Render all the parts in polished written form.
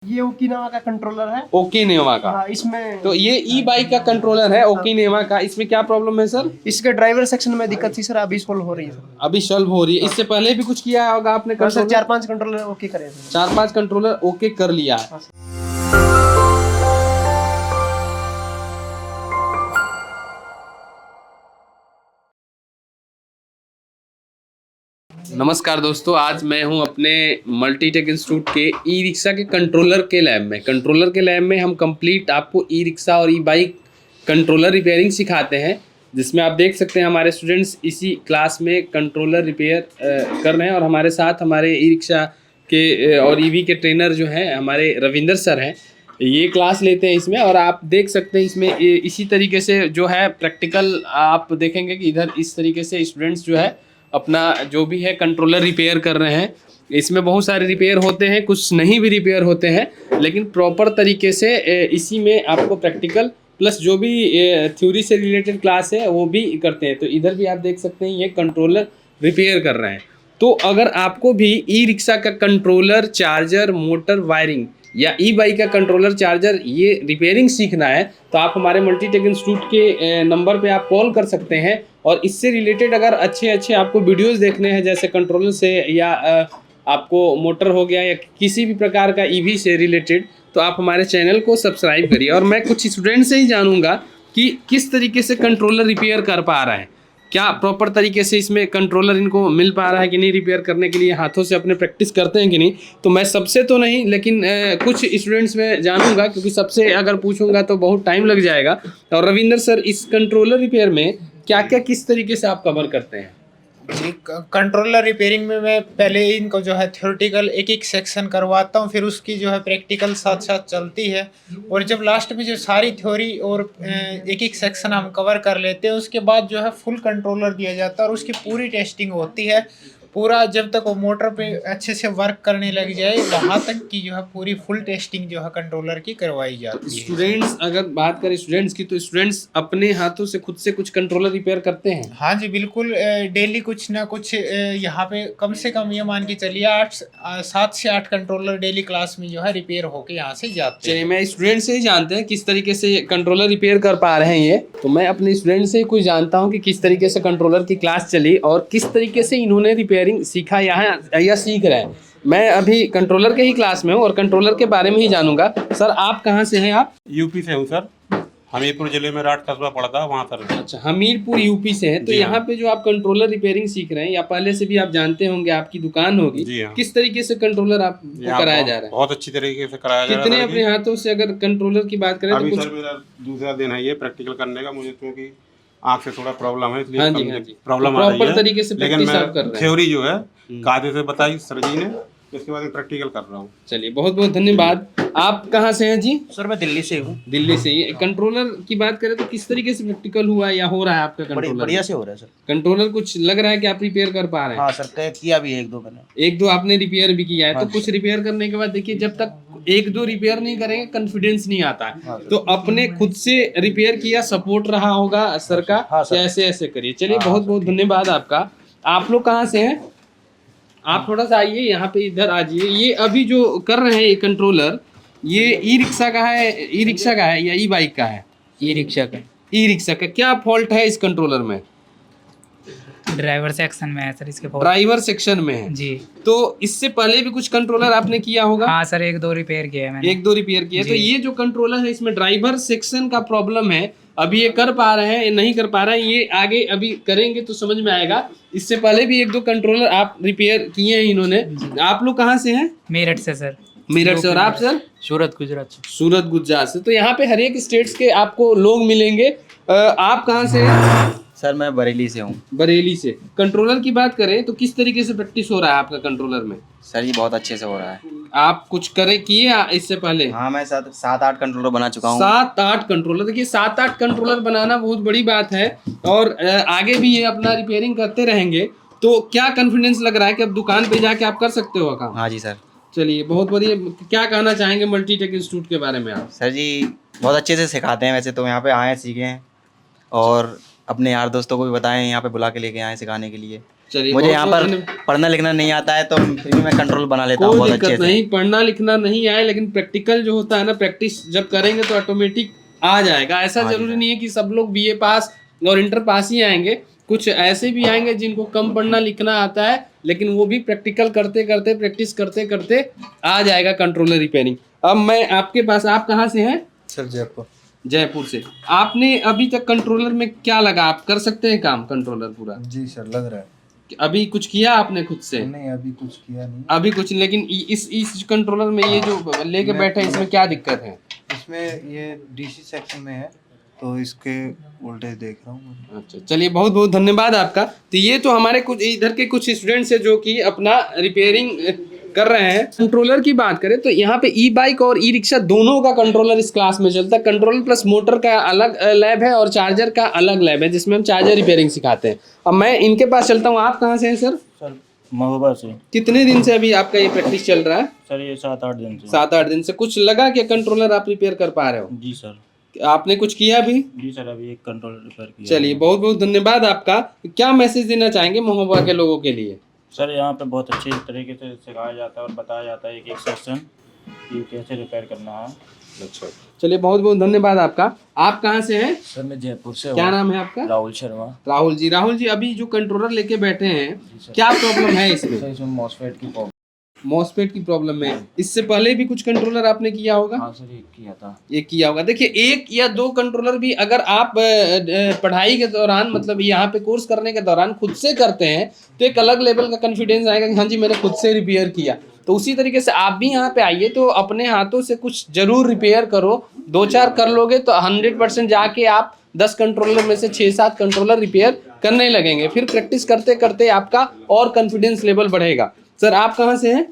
ये ओकिनावा का कंट्रोलर है। ओकिनावा का। हाँ, इसमें तो ये ई बाइक का कंट्रोलर है ओकिनावा का। इसमें क्या प्रॉब्लम है सर? इसके ड्राइवर सेक्शन में दिक्कत थी सर, अभी सोल्व हो रही है सर। अभी सॉल्व हो रही है। इससे पहले भी कुछ किया होगा आपने हाँ सर, कंट्रोलर? 4-5 कंट्रोलर ओके करे थे। 4-5 कंट्रोलर ओके कर लिया है। हाँ सर। नमस्कार दोस्तों, आज मैं हूं अपने मल्टीटेक इंस्टीट्यूट के ई रिक्शा के कंट्रोलर के लैब में। कंट्रोलर के लैब में हम कंप्लीट आपको ई रिक्शा और ई बाइक कंट्रोलर रिपेयरिंग सिखाते हैं, जिसमें आप देख सकते हैं हमारे स्टूडेंट्स इसी क्लास में कंट्रोलर रिपेयर कर रहे हैं। और हमारे साथ हमारे ई रिक्शा के और ईवी के ट्रेनर जो हैं हमारे रविंदर सर हैं, ये क्लास लेते हैं इसमें। और आप देख सकते हैं इसमें इसी तरीके से जो है प्रैक्टिकल आप देखेंगे कि इधर इस तरीके से स्टूडेंट्स जो है अपना जो भी है कंट्रोलर रिपेयर कर रहे हैं। इसमें बहुत सारे रिपेयर होते हैं, कुछ नहीं भी रिपेयर होते हैं, लेकिन प्रॉपर तरीके से इसी में आपको प्रैक्टिकल प्लस जो भी थ्योरी से रिलेटेड क्लास है वो भी करते हैं। तो इधर भी आप देख सकते हैं ये कंट्रोलर रिपेयर कर रहे हैं। तो अगर आपको भी ई रिक्शा का कंट्रोलर, चार्जर, मोटर वायरिंग या ई बाइक का कंट्रोलर, चार्जर ये रिपेयरिंग सीखना है तो आप हमारे मल्टीटेक इंस्टीट्यूट के नंबर पे आप कॉल कर सकते हैं। और इससे रिलेटेड अगर अच्छे आपको वीडियोस देखने हैं, जैसे कंट्रोलर से या आपको मोटर हो गया या किसी भी प्रकार का ईवी से रिलेटेड, तो आप हमारे चैनल को सब्सक्राइब करिए। और मैं कुछ स्टूडेंट से ही जानूंगा कि किस तरीके से कंट्रोलर रिपेयर कर पा रहे हैं, क्या प्रॉपर तरीके से इसमें कंट्रोलर इनको मिल पा रहा है कि नहीं, रिपेयर करने के लिए हाथों से अपने प्रैक्टिस करते हैं कि नहीं। तो मैं सबसे तो नहीं, लेकिन कुछ स्टूडेंट्स में जानूंगा, क्योंकि सबसे अगर पूछूंगा तो बहुत टाइम लग जाएगा। और रविंदर सर, इस कंट्रोलर रिपेयर में क्या क्या किस तरीके से आप कवर करते हैं? जी, कंट्रोलर रिपेयरिंग में मैं पहले इनको जो है थ्योरेटिकल एक सेक्शन करवाता हूँ, फिर उसकी जो है प्रैक्टिकल साथ साथ चलती है। और जब लास्ट में जो सारी थ्योरी और एक सेक्शन हम कवर कर लेते हैं, उसके बाद जो है फुल कंट्रोलर दिया जाता है और उसकी पूरी टेस्टिंग होती है। पूरा जब तक वो मोटर पे अच्छे से वर्क करने लग जाए वहाँ तक की जो है पूरी फुल टेस्टिंग जो है कंट्रोलर की करवाई जाती है। स्टूडेंट्स, अगर बात करें स्टूडेंट्स की, तो स्टूडेंट्स अपने हाथों से खुद से कुछ कंट्रोलर रिपेयर करते हैं? हाँ जी बिल्कुल, डेली कुछ ना कुछ यहाँ पे कम से कम ये मान के चलिए 7 से 8 कंट्रोलर डेली क्लास में जो है रिपेयर होके यहाँ से जाते हैं। चलिए, मैं स्टूडेंट से ही जानते हैं किस तरीके से कंट्रोलर रिपेयर कर पा रहे हैं ये। तो मैं अपने स्टूडेंट से ही कुछ जानता हूँ कि किस तरीके से कंट्रोलर की क्लास चली और किस तरीके से इन्होंने रिपेयरिंग सीखा या सीख रहे हैं। मैं अभी कंट्रोलर के ही क्लास में हूँ और कंट्रोलर के बारे में ही जानूंगा। सर, आप कहाँ से हैं? आप यूपी से हूँ सर, हमीरपुर जिले में राठ कस्बा पड़ता है वहाँ सर। अच्छा, हमीरपुर यूपी से हैं। तो यहाँ पे जो आप कंट्रोलर रिपेयरिंग सीख रहे हैं, या पहले से भी आप जानते होंगे, आपकी दुकान होगी, जी हाँ। किस तरीके से कंट्रोलर आपको कराया जा रहा है? बहुत अच्छी तरीके से कराया जा रहा है। कितने अपने हाथों से अगर कंट्रोलर की बात करें अभी तो सर कुछ? मेरा दूसरा दिन है ये प्रैक्टिकल करने का, मुझे क्योंकि आँख से थोड़ा प्रॉब्लम है, इसलिए हाँ जी, हाँ जी। प्रॉब्लम आ रही प्रॉपर है। तरीके से लेकिन प्रैक्टिस आप कर रहे मैं हैं। थ्योरी जो है कायदे से बताई सर जी ने, इसके बाद मैं प्रैक्टिकल कर रहा हूँ। चलिए, बहुत बहुत धन्यवाद। आप कहाँ से हैं जी? सर मैं दिल्ली से हूँ। दिल्ली से ही। कंट्रोलर की बात करें तो किस तरीके से प्रैक्टिकल हुआ या हो रहा है आपका कंट्रोलर? बढ़िया से हो रहा है सर। कंट्रोलर कुछ लग रहा है कि आप रिपेयर कर पा रहे हैं? हाँ सर, किया भी है 1-2 मैंने। 1-2 आपने रिपेयर भी किया है। हाँ तो कुछ रिपेयर करने के बाद देखिए, जब तक 1-2 रिपेयर नहीं करेंगे कॉन्फिडेंस नहीं आता है। हाँ तो अपने खुद से रिपेयर किया, सपोर्ट रहा होगा सर का, हाँ सर। ऐसे ऐसे करिए। चलिए, हाँ बहुत बहुत धन्यवाद आपका। आप लोग कहाँ से हैं? आप थोड़ा सा आइए यहाँ पे, इधर आ जाइए। ये अभी जो कर रहे हैं ये कंट्रोलर, ये ई रिक्शा का है, ई रिक्शा का है या ई बाइक का है? ई रिक्शा का। ई रिक्शा का। क्या फॉल्ट है इस कंट्रोलर में? ड्राइवर सेक्शन में है सर इसके फॉल्ट। ड्राइवर सेक्शन में है जी। तो इससे पहले भी कुछ कंट्रोलर आपने किया होगा? हाँ सर, 1-2 रिपेयर किया है मैंने। 1-2 रिपेयर किया। तो जी। ये जो कंट्रोलर है इसमें ड्राइवर सेक्शन का प्रॉब्लम है। अभी ये कर पा रहे हैं, ये नहीं कर पा रहे हैं, ये आगे अभी करेंगे तो समझ में आएगा। इससे पहले भी 1-2 कंट्रोलर आप रिपेयर किए हैं इन्होंने। आप लोग कहाँ से हैं? मेरठ से सर। मेरठ से। और आप सर? सूरत गुजरात से। सूरत गुजरात से। तो यहाँ पे हर एक स्टेट्स के आपको लोग मिलेंगे। आप कहाँ से हैं? सर मैं बरेली से हूँ। बरेली से। कंट्रोलर की बात करें तो किस तरीके से प्रैक्टिस हो रहा है आपका कंट्रोलर में? सर ये बहुत अच्छे से हो रहा है। आप कुछ किए इससे पहले? हाँ मैं 7-8 कंट्रोलर बना चुका हूँ। 7-8 कंट्रोलर। देखिए, 7-8 कंट्रोलर बनाना बहुत बड़ी बात है। और आगे भी ये अपना रिपेयरिंग करते रहेंगे। तो क्या कॉन्फिडेंस लग रहा है कि अब दुकान पे जाके आप कर सकते हो काम? हाँ जी सर। चलिए, बहुत बढ़िया। क्या कहना चाहेंगे मल्टीटेक इंस्टीट्यूट के बारे में आप? सर जी बहुत अच्छे से सिखाते हैं, वैसे तो यहाँ पे आए हैं, सीखे हैं, और अपने यार दोस्तों को भी बताएं, यहाँ पे बुला के लेके आए सिखाने के लिए। चलिए, मुझे बहुत यहाँ बहुत पर धन्यवाद। पढ़ना लिखना नहीं आता है तो फिर भी मैं कंट्रोल बना लेता हूँ कोई बहुत दिक्कत अच्छे से। नहीं, पढ़ना लिखना नहीं आए लेकिन प्रैक्टिकल जो होता है ना, प्रैक्टिस जब करेंगे तो ऑटोमेटिक आ जाएगा। ऐसा हाँ जी जरूरी सर। नहीं है कि सब लोग बीए पास और इंटर पास ही आएंगे, कुछ ऐसे भी आएंगे जिनको कम पढ़ना लिखना आता है लेकिन वो भी प्रैक्टिकल करते करते, प्रैक्टिस करते करते आ जाएगा कंट्रोलर रिपेयरिंग। अब मैं आपके पास, आप कहाँ से हैं? सर जयपुर। जयपुर से। आपने अभी तक कंट्रोलर में क्या लगा, आप कर सकते हैं काम कंट्रोलर पूरा? जी सर लग रहा है। अभी कुछ किया आपने खुद से? नहीं अभी कुछ किया नहीं। अभी कुछ, लेकिन इस कंट्रोलर में ये जो लेके बैठे हैं इसमें क्या दिक्कत है? इसमें ये डीसी सेक्शन में है तो इसके वोल्टेज देख रहा हूँ। अच्छा, चलिए बहुत बहुत धन्यवाद आपका। तो ये तो हमारे कुछ इधर के कुछ स्टूडेंट्स है जो कि अपना रिपेयरिंग कर रहे हैं। कंट्रोलर की बात करें तो यहाँ पे ई बाइक और ई रिक्शा दोनों का कंट्रोलर इस क्लास में चलता है। कंट्रोलर प्लस मोटर का अलग लैब है और चार्जर का अलग लैब है जिसमें हम चार्जर रिपेयरिंग सिखाते हैं। अब मैं इनके पास चलता हूँ। आप कहाँ से हैं सर? सर महोबा से। कितने दिन से अभी आपका ये प्रैक्टिस चल रहा है? सर ये 7-8 दिन से। 7-8 दिन से। कुछ लगा कि कंट्रोलर आप रिपेयर कर पा रहे हो? जी सर। आपने कुछ किया अभी? जी सर अभी एक कंट्रोलर रिपेयर किया। चलिए बहुत बहुत धन्यवाद आपका। क्या मैसेज देना चाहेंगे महोबा के लोगों के लिए? सर यहाँ पे बहुत अच्छे तरीके से सिखाया जाता है और बताया जाता है एक सेक्शन कि कैसे रिपेयर करना है। अच्छा, चलिए बहुत बहुत धन्यवाद आपका। आप कहाँ से हैं? सर मैं जयपुर से क्या नाम है आपका? राहुल शर्मा। राहुल जी। राहुल जी, अभी जो कंट्रोलर लेके बैठे हैं क्या प्रॉब्लम है इसमें? सर इसमें मॉसफेट की प्रॉब्लम। मॉसफेट की प्रॉब्लम है। इससे पहले भी कुछ कंट्रोलर आपने किया होगा? हाँ सर एक किया था। ये किया होगा। देखिए, 1 या 2 कंट्रोलर भी अगर आप पढ़ाई के दौरान, मतलब यहाँ पे कोर्स करने के दौरान खुद से करते हैं तो एक अलग लेवल का कॉन्फिडेंस आएगा कि हाँ जी मैंने खुद से रिपेयर किया। तो उसी तरीके से आप भी यहाँ पे आइए तो अपने हाथों से कुछ जरूर रिपेयर करो। 2-4 कर लोगे तो 100% जाके आप 10 कंट्रोलर में से 6-7 कंट्रोलर रिपेयर करने लगेंगे। फिर प्रैक्टिस करते करते आपका और कॉन्फिडेंस लेवल बढ़ेगा। सर आप कहाँ से हैं?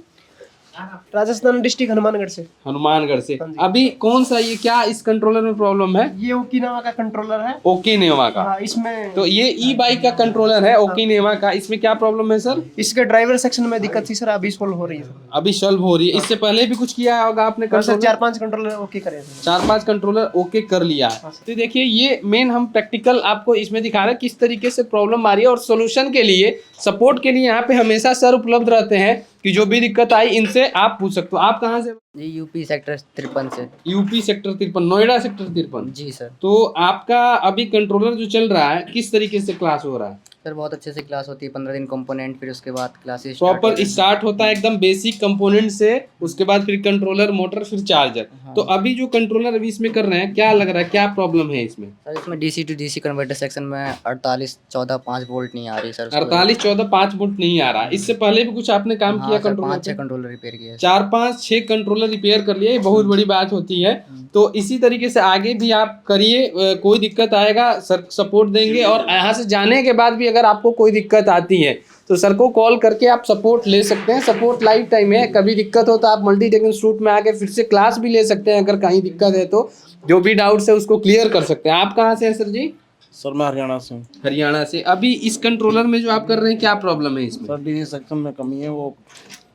राजस्थान डिस्ट्रिक्ट हनुमानगढ़ से। हनुमानगढ़ से। अभी कौन सा, ये क्या इस कंट्रोलर में प्रॉब्लम है? ये ओकिनावा का कंट्रोलर है। ओकिनावा का। हाँ, इसमें तो ये ई बाइक का कंट्रोलर है ओकिनावा का। इसमें क्या प्रॉब्लम है सर? इसके ड्राइवर सेक्शन में दिक्कत थी सर, अभी सोल्व हो रही है। अभी सॉल्व हो रही है। इससे पहले भी कुछ किया होगा आपने सर कंट्रोलर? 4-5 कंट्रोलर ओके करे थे। 4-5 कंट्रोलर ओके कर लिया है। तो देखिए, ये मेन हम प्रैक्टिकल आपको इसमें दिखा रहे हैं किस तरीके से प्रॉब्लम आ रही है और सोल्यूशन के लिए, सपोर्ट के लिए यहाँ पे हमेशा सर उपलब्ध रहते हैं कि जो भी दिक्कत आई इनसे आप पूछ सकते हो। आप कहाँ से? जी यूपी सेक्टर 53 से। UP sector 53, Noida sector 53। जी सर। तो आपका अभी कंट्रोलर जो चल रहा है किस तरीके से क्लास हो रहा है? सर बहुत अच्छे से क्लास होती है, 15 दिन कंपोनेंट, फिर उसके बाद क्लासेस प्रॉपर स्टार्ट होता है एकदम बेसिक कंपोनेंट से, उसके बाद फिर कंट्रोलर, मोटर, फिर चार्जर। तो अभी जो कंट्रोलर अभी इसमें कर रहे हैं क्या लग रहा है, क्या प्रॉब्लम है इसमें? सर इसमें DC to DC converter section में 48-14-5 वोल्ट नहीं आ रही सर। 48-14-5 वोल्ट नहीं आ रहा। इससे पहले भी कुछ आपने काम किया कंट्रोलर? 5-6 कंट्रोलर रिपेयर किया। 4-5-6 कंट्रोलर रिपेयर कर लिए, बहुत बड़ी बात होती है। तो इसी तरीके से आगे भी आप करिए, कोई दिक्कत आएगा सर सपोर्ट देंगे। और यहाँ से जाने के बाद भी अगर आपको कोई दिक्कत आती है तो सर को कॉल करके आप सपोर्ट ले सकते हैं। सपोर्ट लाइफ टाइम है, कभी दिक्कत हो तो आप मल्टीटेक इंस्टीट्यूट में आके फिर से क्लास भी ले सकते हैं। अगर कहीं दिक्कत है तो जो भी डाउट्स है उसको क्लियर कर सकते हैं। आप कहाँ से हैं सर जी? सर मैं हरियाणा से हूँ। हरियाणा से। अभी इस कंट्रोलर में जो आप कर रहे हैं क्या प्रॉब्लम है इसमें? सर डीसी सेक्शन में कमी है, वो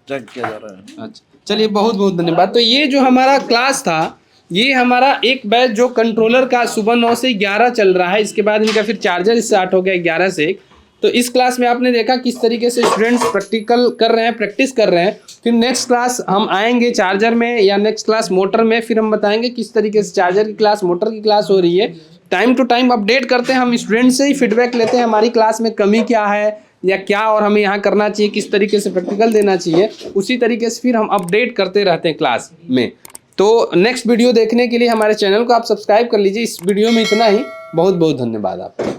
चेक किया जा रहा है। अच्छा, चलिए बहुत बहुत धन्यवाद। तो ये जो हमारा क्लास था, ये हमारा एक बैच जो कंट्रोलर का सुबह 9 से 11 चल रहा है। इसके बाद इनका फिर चार्जर स्टार्ट हो गया 11 से 1। तो इस क्लास में आपने देखा किस तरीके से स्टूडेंट्स प्रैक्टिकल कर रहे हैं, प्रैक्टिस कर रहे हैं। फिर नेक्स्ट क्लास हम आएंगे चार्जर में या नेक्स्ट क्लास मोटर में, फिर हम बताएंगे किस तरीके से चार्जर की क्लास, मोटर की क्लास हो रही है। टाइम टू टाइम अपडेट करते हैं, हम स्टूडेंट से ही फीडबैक लेते हैं हमारी क्लास में कमी क्या है या क्या और हमें यहाँ करना चाहिए, किस तरीके से प्रैक्टिकल देना चाहिए। उसी तरीके से फिर हम अपडेट करते रहते हैं क्लास में। तो नेक्स्ट वीडियो देखने के लिए हमारे चैनल को आप सब्सक्राइब कर लीजिए। इस वीडियो में इतना ही। बहुत बहुत धन्यवाद आपका।